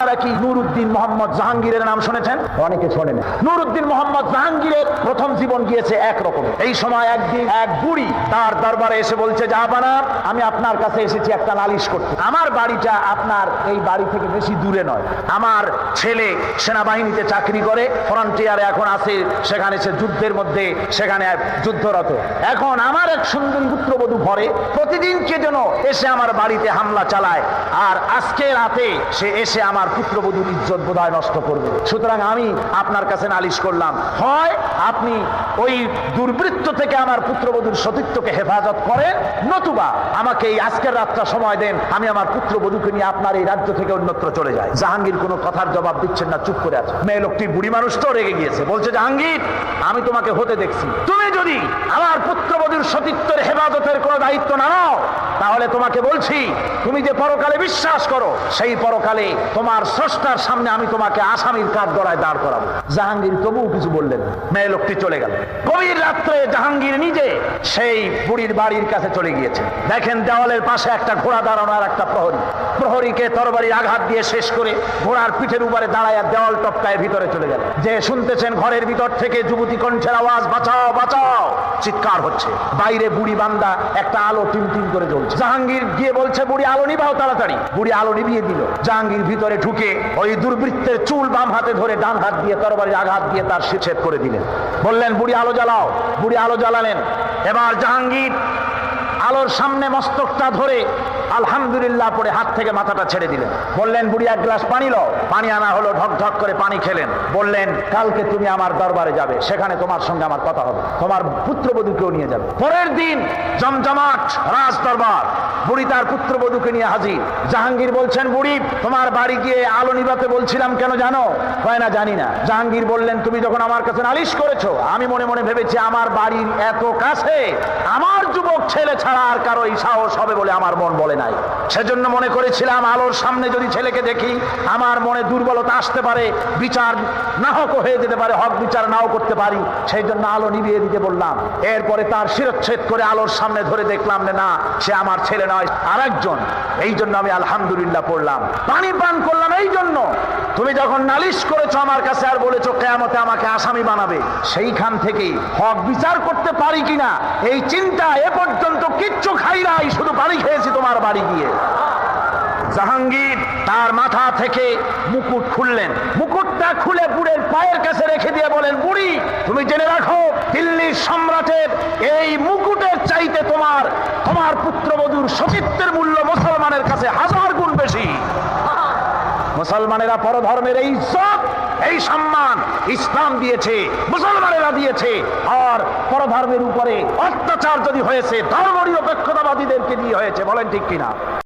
আপনারা কি নুরউদ্দিন মোহাম্মদ জাহাঙ্গীরের নাম শুনেছেন? অনেকে শোনেন। নুরউদ্দিন মোহাম্মদ জাহাঙ্গীরের প্রথম জীবন গিয়েছে একরকম। এই সময় একদিন এক বুড়ি তার দরবারে এসে বলছে, জাহাপানা, আমি আপনার কাছে এসেছি একটা নালিশ করতে। আমার বাড়িটা আপনার এই বাড়ি থেকে বেশি দূরে নয়। আমার ছেলে সেনাবাহিনীতে চাকরি করে, ফ্রন্টিয়ারে এখন আছে, সেখানে সে যুদ্ধের মধ্যে সেখানে যুদ্ধরত। এখন আমার এক সুন্দরী পুত্রবধূ ঘরে প্রতিদিন কে যেন এসে আমার বাড়িতে হামলা চালায়, আর আজকে রাতে সে এসে আমার পুত্রবধূর ইজ্জত বোধহয় নষ্ট করবে। সুতরাং আমি আপনার কাছে নালিশ করলাম, হয় আপনি ওই দুর্বৃত্ত থেকে আমার পুত্রবধূর সতীত্বকে হেফাজত করেন, নতুবা আমাকে এই আজকের রাতটা সময় দেন, আমি আমার পুত্রবধূকে নিয়ে আপনার এই রাজ্য থেকে অন্যত্র চলে যাই। জাহাঙ্গীর কোনো কথার জবাব দিচ্ছেন না, চুপ করে আছে। মেয়ে লোকটি বুড়ি মানুষ তো রেগে গিয়েছে, বলছে, জাহাঙ্গীর, আমি তোমাকে হতে দেখছি, তুমি যদি আমার পুত্রবধূর সতীত্বের হেফাজতের কোনো দায়িত্ব না নাও, তাহলে তোমাকে বলছি, তুমি যে পরকালে বিশ্বাস করো, সেই পরকালে তোমার স্রষ্টার সামনে আমি তোমাকে আসামির কাঠগড়ায় দাঁড় করাবো। জাহাঙ্গীর তবুও কিছু বললেন। মেয়ে লোকটি চলে গেল। গভীর রাত্রে জাহাঙ্গীর নিজে সেই বুড়ির বাড়ির কাছে চলে গিয়েছে। দেখেন দেওয়ালের পাশে একটা ঘোড়া দাঁড়ানো আর একটা প্রহরী। প্রহরীকে তরবারির আঘাত দিয়ে শেষ করে ঘোড়ার পিঠের উপরে দাঁড়ায় দেওয়াল টপকায় ভিতরে চলে গেল। যে শুনতেছেন ঘরের ভিতর থেকে যুবতী কণ্ঠের আওয়াজ, বাঁচাও বাঁচাও, চিৎকার হচ্ছে। বাইরে বুড়ি বান্দা একটা আলো টিম টিম করে জ্বলছে। জাহাঙ্গীর গিয়ে বলছে, বুড়ি আলো নিভাও তাড়াতাড়ি। বুড়ি আলো নিভিয়ে দিল। জাহাঙ্গীর ভিতরে ঢুকে ওই দুর্বৃত্তের চুল বাম হাতে ধরে ডান হাত দিয়ে তরবারির আঘাত দিয়ে তার শিরচ্ছেদ করে দিলেন। বললেন, বুড়ি আলো জ্বালাও। বুড়ি আলো জ্বালালেন। এবার জাহাঙ্গীর আলোর সামনে মস্তকটা ধরে আলহামদুলিল্লাহ পড়ে হাত থেকে মাথাটা ছেড়ে দিলেন। বললেন, বুড়ি এক গ্লাস পানি লও। পানি আনা হলো, ঢক ঢক করে পানি খেলেন। বললেন, কালকে তুমি আমার দরবারে যাবে, সেখানে তোমার সঙ্গে আমার কথা হবে, তোমার পুত্রবধূকেও নিয়ে যাবে। পরের দিন জমজমাট রাজ দরবার, বুড়ি তার পুত্রবধূকে নিয়ে হাজির। জাহাঙ্গীর বলছেন, বুড়ি, তোমার বাড়ি গিয়ে আলো নিভাতে বলছিলাম, কেন জানো? কয় না, জানি না। জাহাঙ্গীর বললেন, তুমি যখন আমার কাছে নালিশ করেছো, আমি মনে মনে ভেবেছি আমার বাড়ির এত কাছে আমার যুবক ছেলে ছাড়া আর কারো এই সাহস হবে বলে আমার মন বলে নাই। সেজন্য মনে করেছিলাম আলোর সামনে যদি ছেলেকে দেখি আমার মনে দুর্বলতা আসতে পারে, বিচার না হক হয়ে যেতে পারে, হক বিচার নাও করতে পারি, সেই জন্য আলো নিভিয়ে দিতে বললাম। এরপরে তার শিরচ্ছেদ করে আলোর সামনে ধরে দেখলাম না, সে আমার ছেলে নয়, আর একজন। এই জন্য আমি আলহামদুলিল্লাহ পড়লাম, পানি পান করলাম। এই জন্য তুমি যখন নালিশ করেছো আমার কাছে আর বলেছো কিয়ামতে আমাকে আসামি বানাবে, সেইখান থেকে হক বিচার করতে পারি কিনা এই চিন্তা এ পর্যন্ত কিচ্ছু খাই নাই, শুধু পানি খেয়েছি তোমার বাড়ি গিয়ে। জাহাঙ্গীর তার মাথা থেকে মুকুট খুললেন। মুকুটটা খুলে বুড়ের পায়ের কাছে রেখে দিয়ে বলেন, বুড়ি, তুমি জেনে রাখো, দিল্লির সম্রাটের এই মুকুটের চাইতে তোমার পুত্রবধূর সতীত্বের মূল্য মুসলমানের কাছে 1000 গুণ বেশি। মুসলমানেরা পরধর্মের এই ইজ্জত, এই সম্মান ইসলাম দিয়েছে, মুসলমানেরা দিয়েছে। আর পরধর্মের উপরে অত্যাচার যদি হয়েছে ধর্মনিরপেক্ষতাবাদীদেরকে দিয়ে হয়েছে। বলেন ঠিক কিনা?